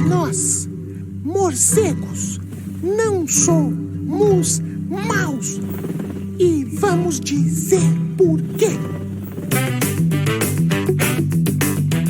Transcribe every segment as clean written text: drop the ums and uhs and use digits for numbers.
Nós, morcegos, não somos maus. E vamos dizer por quê.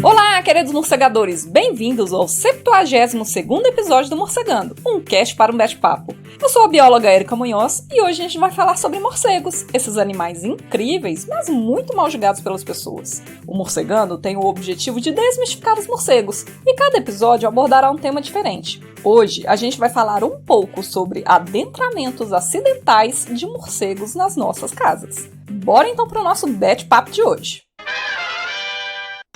Olá, queridos morcegadores! Bem-vindos ao 72º episódio do Morcegando, um cast para um bate-papo. Eu sou a bióloga Érica Munhoz e hoje a gente vai falar sobre morcegos, esses animais incríveis, mas muito mal julgados pelas pessoas. O Morcegando tem o objetivo de desmistificar os morcegos e cada episódio abordará um tema diferente. Hoje a gente vai falar um pouco sobre adentramentos acidentais de morcegos nas nossas casas. Bora então para o nosso bate-papo de hoje.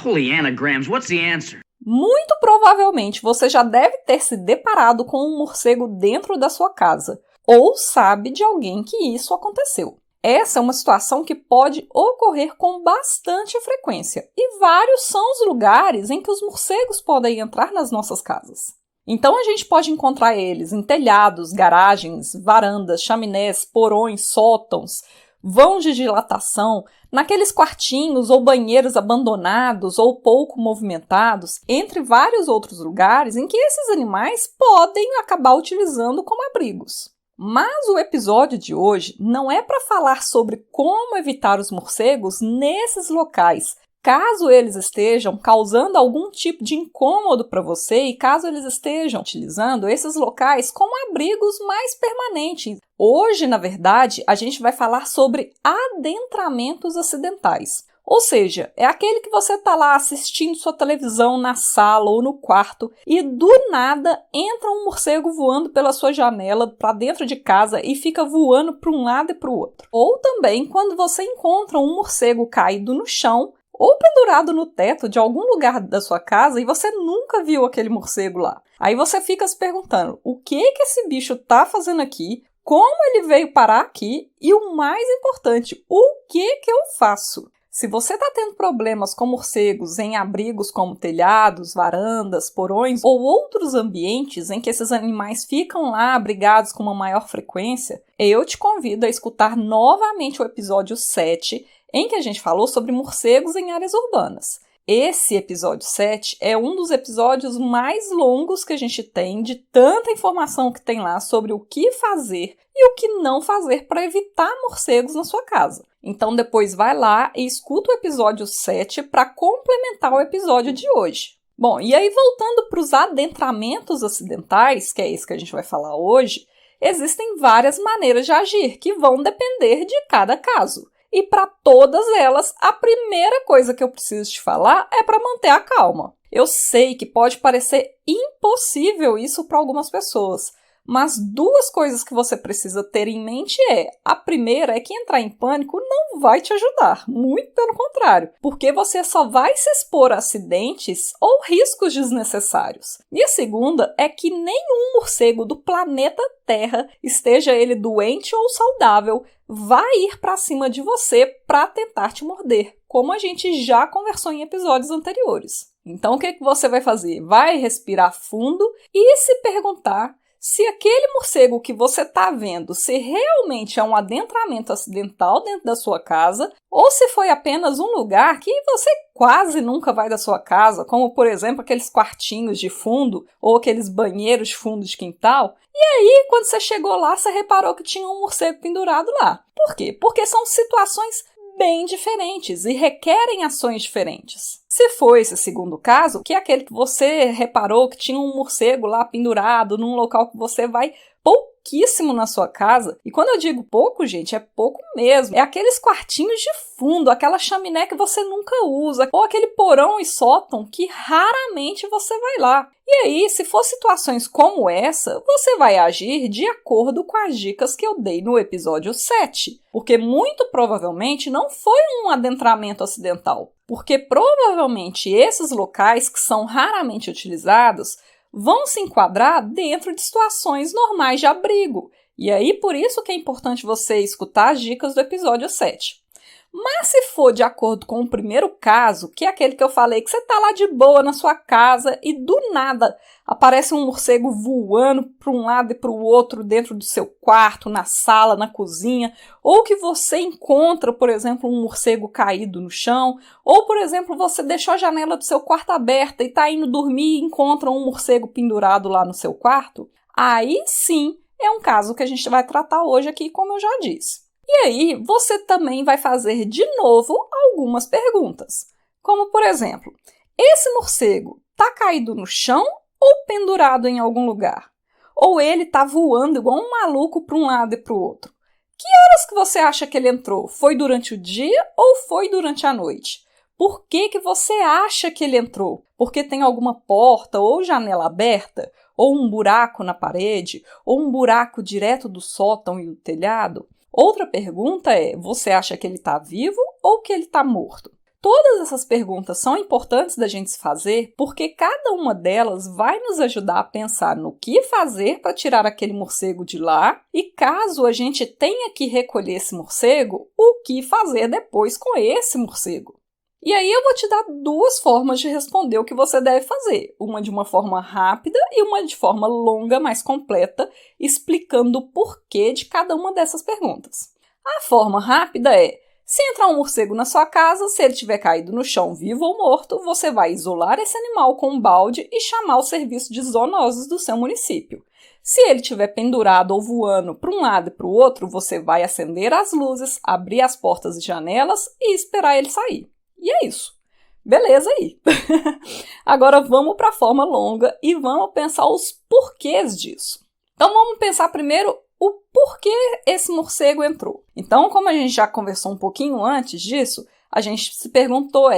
Holy anagrams, what's the answer? Muito provavelmente você já deve ter se deparado com um morcego dentro da sua casa, ou sabe de alguém que isso aconteceu. Essa é uma situação que pode ocorrer com bastante frequência, e vários são os lugares em que os morcegos podem entrar nas nossas casas. Então a gente pode encontrar eles em telhados, garagens, varandas, chaminés, porões, sótãos, vãos de dilatação, naqueles quartinhos ou banheiros abandonados ou pouco movimentados, entre vários outros lugares em que esses animais podem acabar utilizando como abrigos. Mas o episódio de hoje não é para falar sobre como evitar os morcegos nesses locais, caso eles estejam causando algum tipo de incômodo para você e caso eles estejam utilizando esses locais como abrigos mais permanentes. Hoje, na verdade, a gente vai falar sobre adentramentos acidentais. Ou seja, é aquele que você está lá assistindo sua televisão na sala ou no quarto e do nada entra um morcego voando pela sua janela para dentro de casa e fica voando para um lado e para o outro. Ou também quando você encontra um morcego caído no chão ou pendurado no teto de algum lugar da sua casa e você nunca viu aquele morcego lá. Aí você fica se perguntando, o que esse bicho está fazendo aqui? Como ele veio parar aqui? E o mais importante, o que eu faço? Se você está tendo problemas com morcegos em abrigos como telhados, varandas, porões ou outros ambientes em que esses animais ficam lá abrigados com uma maior frequência, eu te convido a escutar novamente o episódio 7, em que a gente falou sobre morcegos em áreas urbanas. Esse episódio 7 é um dos episódios mais longos que a gente tem, de tanta informação que tem lá sobre o que fazer e o que não fazer para evitar morcegos na sua casa. Então depois vai lá e escuta o episódio 7 para complementar o episódio de hoje. Bom, e aí voltando para os adentramentos acidentais, que é isso que a gente vai falar hoje, existem várias maneiras de agir que vão depender de cada caso. E para todas elas, a primeira coisa que eu preciso te falar é para manter a calma. Eu sei que pode parecer impossível isso para algumas pessoas, mas duas coisas que você precisa ter em mente a primeira é que entrar em pânico não vai te ajudar, muito pelo contrário, porque você só vai se expor a acidentes ou riscos desnecessários. E a segunda é que nenhum morcego do planeta Terra, esteja ele doente ou saudável, vai ir para cima de você para tentar te morder, como a gente já conversou em episódios anteriores. Então o que você vai fazer? Vai respirar fundo e se perguntar se aquele morcego que você está vendo, se realmente é um adentramento acidental dentro da sua casa, ou se foi apenas um lugar que você quase nunca vai da sua casa, como, por exemplo, aqueles quartinhos de fundo ou aqueles banheiros de fundo de quintal. E aí, quando você chegou lá, você reparou que tinha um morcego pendurado lá. Por quê? Porque são situações bem diferentes e requerem ações diferentes. Se for esse segundo caso, que é aquele que você reparou que tinha um morcego lá pendurado num local que você vai pouquíssimo na sua casa, e quando eu digo pouco, gente, é pouco mesmo, é aqueles quartinhos de fundo, aquela chaminé que você nunca usa, ou aquele porão e sótão que raramente você vai lá. E aí, se for situações como essa, você vai agir de acordo com as dicas que eu dei no episódio 7, porque muito provavelmente não foi um adentramento acidental, porque provavelmente esses locais que são raramente utilizados vão se enquadrar dentro de situações normais de abrigo. E aí, por isso que é importante você escutar as dicas do episódio 7. Mas se for de acordo com o primeiro caso, que é aquele que eu falei, que você tá lá de boa na sua casa e do nada aparece um morcego voando para um lado e para o outro dentro do seu quarto, na sala, na cozinha, ou que você encontra, por exemplo, um morcego caído no chão, ou, por exemplo, você deixou a janela do seu quarto aberta e está indo dormir e encontra um morcego pendurado lá no seu quarto, aí sim é um caso que a gente vai tratar hoje aqui, como eu já disse. E aí, você também vai fazer de novo algumas perguntas, como, por exemplo, esse morcego está caído no chão ou pendurado em algum lugar? Ou ele está voando igual um maluco para um lado e para o outro? Que horas que você acha que ele entrou? Foi durante o dia ou foi durante a noite? Por que você acha que ele entrou? Porque tem alguma porta ou janela aberta? Ou um buraco na parede? Ou um buraco direto do sótão e do telhado? Outra pergunta é, você acha que ele está vivo ou que ele está morto? Todas essas perguntas são importantes da gente se fazer porque cada uma delas vai nos ajudar a pensar no que fazer para tirar aquele morcego de lá e, caso a gente tenha que recolher esse morcego, o que fazer depois com esse morcego. E aí eu vou te dar duas formas de responder o que você deve fazer, uma de uma forma rápida e uma de forma longa, mais completa, explicando o porquê de cada uma dessas perguntas. A forma rápida é: se entrar um morcego na sua casa, se ele tiver caído no chão vivo ou morto, você vai isolar esse animal com um balde e chamar o serviço de zoonoses do seu município. Se ele estiver pendurado ou voando para um lado e para o outro, você vai acender as luzes, abrir as portas e janelas e esperar ele sair. E é isso. Beleza aí. Agora vamos para a forma longa e vamos pensar os porquês disso. Então vamos pensar primeiro o porquê esse morcego entrou. Então, como a gente já conversou um pouquinho antes disso, a gente se perguntou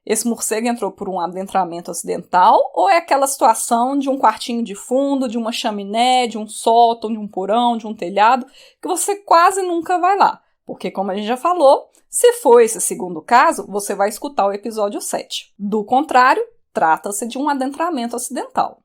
esse morcego entrou por um adentramento acidental ou é aquela situação de um quartinho de fundo, de uma chaminé, de um sótão, de um porão, de um telhado, que você quase nunca vai lá? Porque, como a gente já falou, se for esse segundo caso, você vai escutar o episódio 7. Do contrário, trata-se de um adentramento acidental.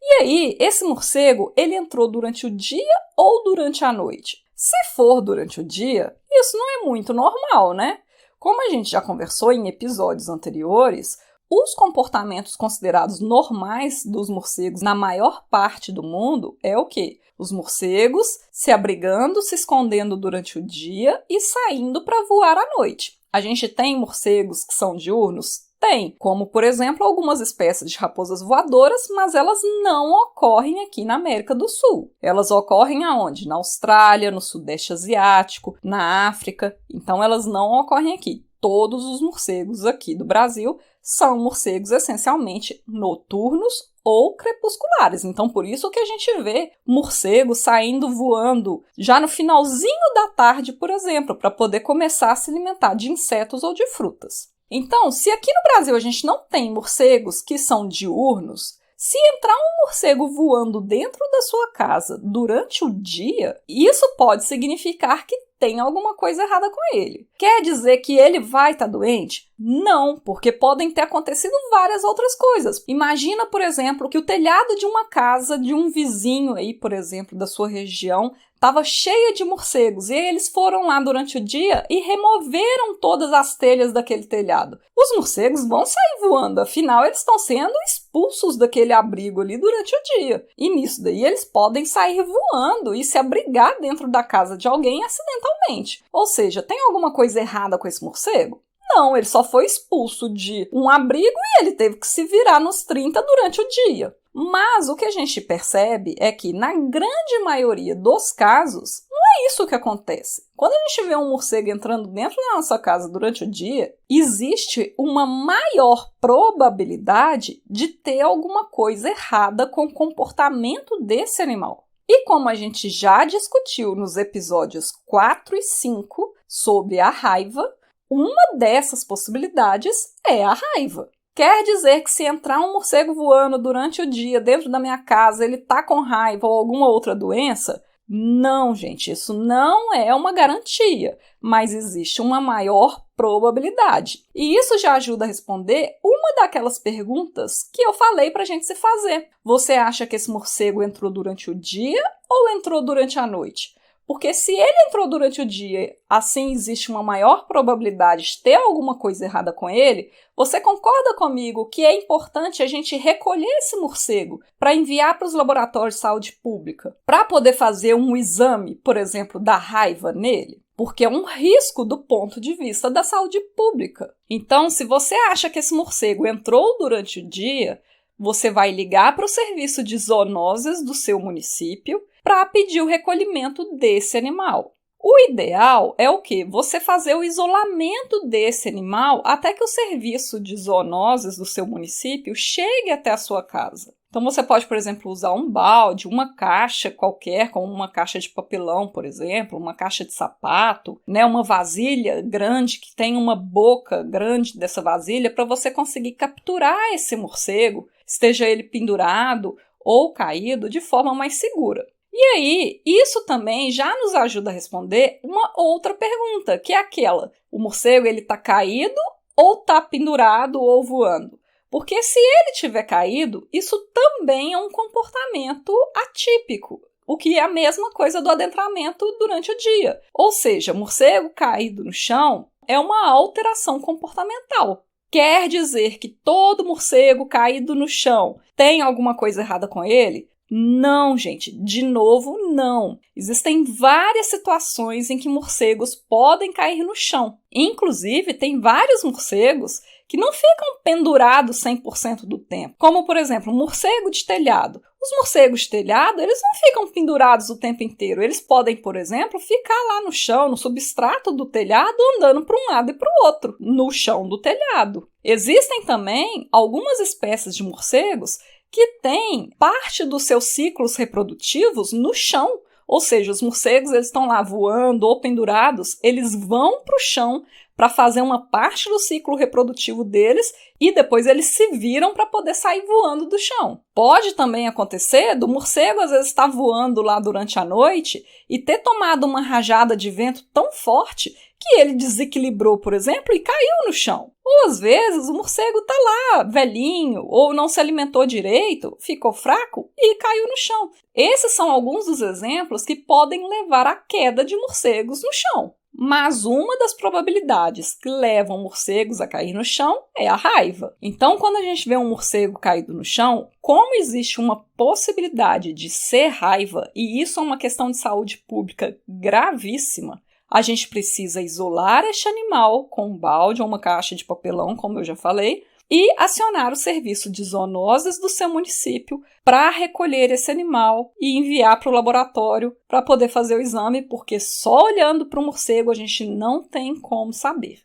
E aí, esse morcego, ele entrou durante o dia ou durante a noite? Se for durante o dia, isso não é muito normal, né? Como a gente já conversou em episódios anteriores, os comportamentos considerados normais dos morcegos na maior parte do mundo é o quê? Os morcegos se abrigando, se escondendo durante o dia e saindo para voar à noite. A gente tem morcegos que são diurnos? Tem, como por exemplo algumas espécies de raposas voadoras, mas elas não ocorrem aqui na América do Sul. Elas ocorrem aonde? Na Austrália, no Sudeste Asiático, na África. Então elas não ocorrem aqui. Todos os morcegos aqui do Brasil são morcegos essencialmente noturnos ou crepusculares. Então, por isso que a gente vê morcegos saindo voando já no finalzinho da tarde, por exemplo, para poder começar a se alimentar de insetos ou de frutas. Então, se aqui no Brasil a gente não tem morcegos que são diurnos, se entrar um morcego voando dentro da sua casa durante o dia, isso pode significar que tem alguma coisa errada com ele. Quer dizer que ele vai estar doente? Não, porque podem ter acontecido várias outras coisas. Imagina, por exemplo, que o telhado de uma casa de um vizinho aí, por exemplo, da sua região, estava cheia de morcegos, e aí eles foram lá durante o dia e removeram todas as telhas daquele telhado. Os morcegos vão sair voando, afinal eles estão sendo expulsos daquele abrigo ali durante o dia. E nisso daí eles podem sair voando e se abrigar dentro da casa de alguém acidentalmente. Ou seja, tem alguma coisa errada com esse morcego? Não, ele só foi expulso de um abrigo e ele teve que se virar nos 30 durante o dia. Mas o que a gente percebe é que, na grande maioria dos casos, não é isso que acontece. Quando a gente vê um morcego entrando dentro da nossa casa durante o dia, existe uma maior probabilidade de ter alguma coisa errada com o comportamento desse animal. E como a gente já discutiu nos episódios 4 e 5 sobre a raiva, uma dessas possibilidades é a raiva. Quer dizer que se entrar um morcego voando durante o dia dentro da minha casa, ele tá com raiva ou alguma outra doença? Não, gente, isso não é uma garantia, mas existe uma maior probabilidade. E isso já ajuda a responder uma daquelas perguntas que eu falei pra gente se fazer. Você acha que esse morcego entrou durante o dia ou entrou durante a noite? Porque se ele entrou durante o dia, assim existe uma maior probabilidade de ter alguma coisa errada com ele, você concorda comigo que é importante a gente recolher esse morcego para enviar para os laboratórios de saúde pública, para poder fazer um exame, por exemplo, da raiva nele? Porque é um risco do ponto de vista da saúde pública. Então, se você acha que esse morcego entrou durante o dia, você vai ligar para o serviço de zoonoses do seu município para pedir o recolhimento desse animal. O ideal é o quê? Você fazer o isolamento desse animal até que o serviço de zoonoses do seu município chegue até a sua casa. Então você pode, por exemplo, usar um balde, uma caixa qualquer, como uma caixa de papelão, por exemplo, uma caixa de sapato, uma vasilha grande que tem uma boca grande dessa vasilha para você conseguir capturar esse morcego, esteja ele pendurado ou caído, de forma mais segura. E aí, isso também já nos ajuda a responder uma outra pergunta, que é aquela: o morcego ele está caído ou está pendurado ou voando? Porque se ele tiver caído, isso também é um comportamento atípico, o que é a mesma coisa do adentramento durante o dia. Ou seja, morcego caído no chão é uma alteração comportamental. Quer dizer que todo morcego caído no chão tem alguma coisa errada com ele? Não, gente, de novo, não. Existem várias situações em que morcegos podem cair no chão. Inclusive, tem vários morcegos que não ficam pendurados 100% do tempo. Como, por exemplo, um morcego de telhado. Os morcegos de telhado, eles não ficam pendurados o tempo inteiro. Eles podem, por exemplo, ficar lá no chão, no substrato do telhado, andando para um lado e para o outro, no chão do telhado. Existem também algumas espécies de morcegos que têm parte dos seus ciclos reprodutivos no chão. Ou seja, os morcegos eles estão lá voando ou pendurados, eles vão para o chão para fazer uma parte do ciclo reprodutivo deles e depois eles se viram para poder sair voando do chão. Pode também acontecer do morcego às vezes estar voando lá durante a noite e ter tomado uma rajada de vento tão forte que ele desequilibrou, por exemplo, e caiu no chão. Ou às vezes o morcego está lá velhinho ou não se alimentou direito, ficou fraco e caiu no chão. Esses são alguns dos exemplos que podem levar à queda de morcegos no chão. Mas uma das probabilidades que levam morcegos a cair no chão é a raiva. Então, quando a gente vê um morcego caído no chão, como existe uma possibilidade de ser raiva, e isso é uma questão de saúde pública gravíssima, a gente precisa isolar este animal com um balde ou uma caixa de papelão, como eu já falei, e acionar o serviço de zoonoses do seu município para recolher esse animal e enviar para o laboratório para poder fazer o exame, porque só olhando para o morcego a gente não tem como saber.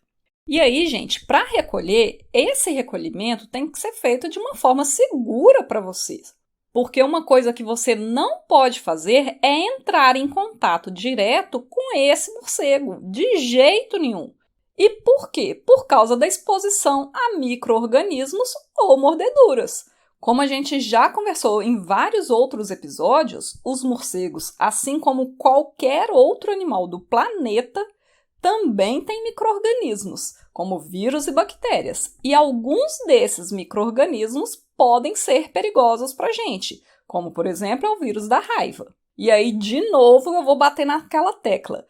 E aí, gente, para recolher, esse recolhimento tem que ser feito de uma forma segura para vocês. Porque uma coisa que você não pode fazer é entrar em contato direto com esse morcego, de jeito nenhum. E por quê? Por causa da exposição a micro-organismos ou mordeduras. Como a gente já conversou em vários outros episódios, os morcegos, assim como qualquer outro animal do planeta, também têm micro-organismos, como vírus e bactérias. E alguns desses micro-organismos podem ser perigosos para a gente, como, por exemplo, é o vírus da raiva. E aí, de novo, eu vou bater naquela tecla.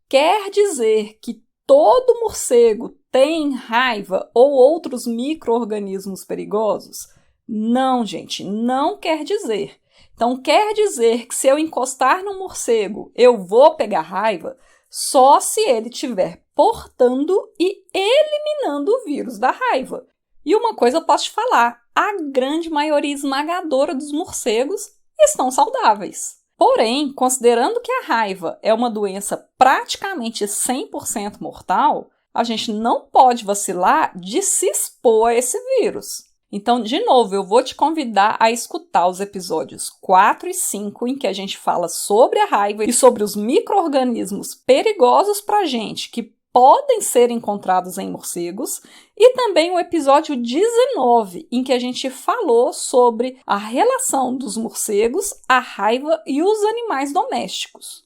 Quer dizer que todo morcego tem raiva ou outros micro-organismos perigosos? Não, gente, não quer dizer. Então, quer dizer que se eu encostar no morcego, eu vou pegar raiva só se ele estiver portando e eliminando o vírus da raiva. E uma coisa eu posso te falar, a grande maioria esmagadora dos morcegos estão saudáveis. Porém, considerando que a raiva é uma doença praticamente 100% mortal, a gente não pode vacilar de se expor a esse vírus. Então, de novo, eu vou te convidar a escutar os episódios 4 e 5, em que a gente fala sobre a raiva e sobre os micro-organismos perigosos para a gente, que podem ser encontrados em morcegos, e também o episódio 19, em que a gente falou sobre a relação dos morcegos, a raiva e os animais domésticos.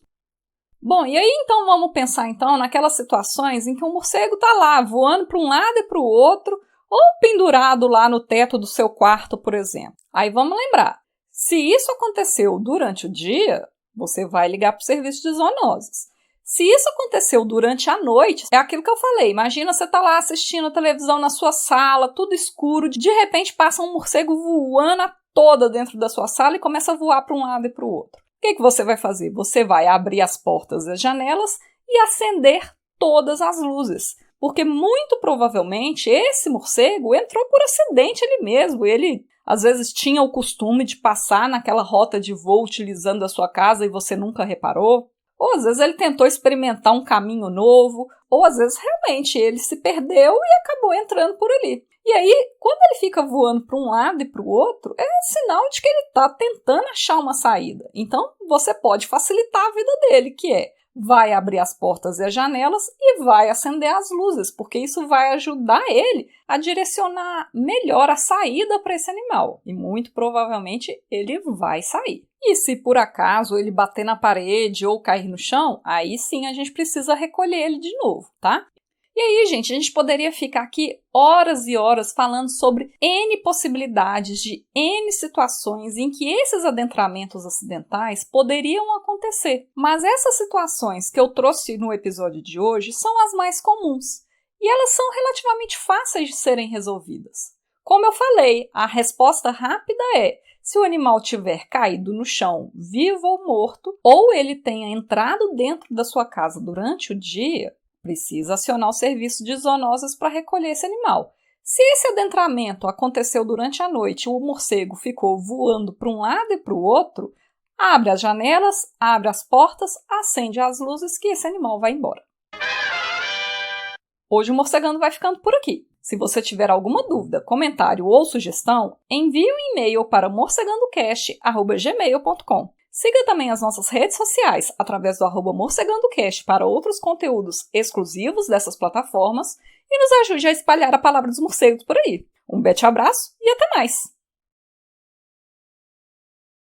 Bom, e aí então vamos pensar naquelas situações em que o morcego está lá voando para um lado e para o outro, ou pendurado lá no teto do seu quarto, por exemplo. Aí vamos lembrar, se isso aconteceu durante o dia, Você vai ligar para o serviço de zoonoses. Se isso aconteceu durante a noite, é aquilo que eu falei. Imagina você tá lá assistindo a televisão na sua sala, tudo escuro, de repente passa um morcego voando a toda dentro da sua sala e começa a voar para um lado e para o outro. O que você vai fazer? Você vai abrir as portas e as janelas e acender todas as luzes. Porque muito provavelmente esse morcego entrou por acidente ele mesmo. Ele às vezes tinha o costume de passar naquela rota de voo utilizando a sua casa e você nunca reparou. Ou às vezes ele tentou experimentar um caminho novo, ou às vezes realmente ele se perdeu e acabou entrando por ali. E aí, quando ele fica voando para um lado e para o outro, é sinal de que ele está tentando achar uma saída. Então, você pode facilitar a vida dele, que é, vai abrir as portas e as janelas e vai acender as luzes, porque isso vai ajudar ele a direcionar melhor a saída para esse animal. E muito provavelmente ele vai sair. E se por acaso ele bater na parede ou cair no chão, aí sim a gente precisa recolher ele de novo, tá? E aí, gente, a gente poderia ficar aqui horas e horas falando sobre N possibilidades de N situações em que esses adentramentos acidentais poderiam acontecer. Mas essas situações que eu trouxe no episódio de hoje são as mais comuns. E elas são relativamente fáceis de serem resolvidas. Como eu falei, a resposta rápida é: se o animal tiver caído no chão, vivo ou morto, ou ele tenha entrado dentro da sua casa durante o dia, precisa acionar o serviço de zoonoses para recolher esse animal. Se esse adentramento aconteceu durante a noite e o morcego ficou voando para um lado e para o outro, abre as janelas, abre as portas, acende as luzes que esse animal vai embora. Hoje o Morcegando vai ficando por aqui. Se você tiver alguma dúvida, comentário ou sugestão, envie um e-mail para morcegandocast@gmail.com. Siga também as nossas redes sociais através do @morcegandocast para outros conteúdos exclusivos dessas plataformas e nos ajude a espalhar a palavra dos morcegos por aí. Um bete abraço e até mais!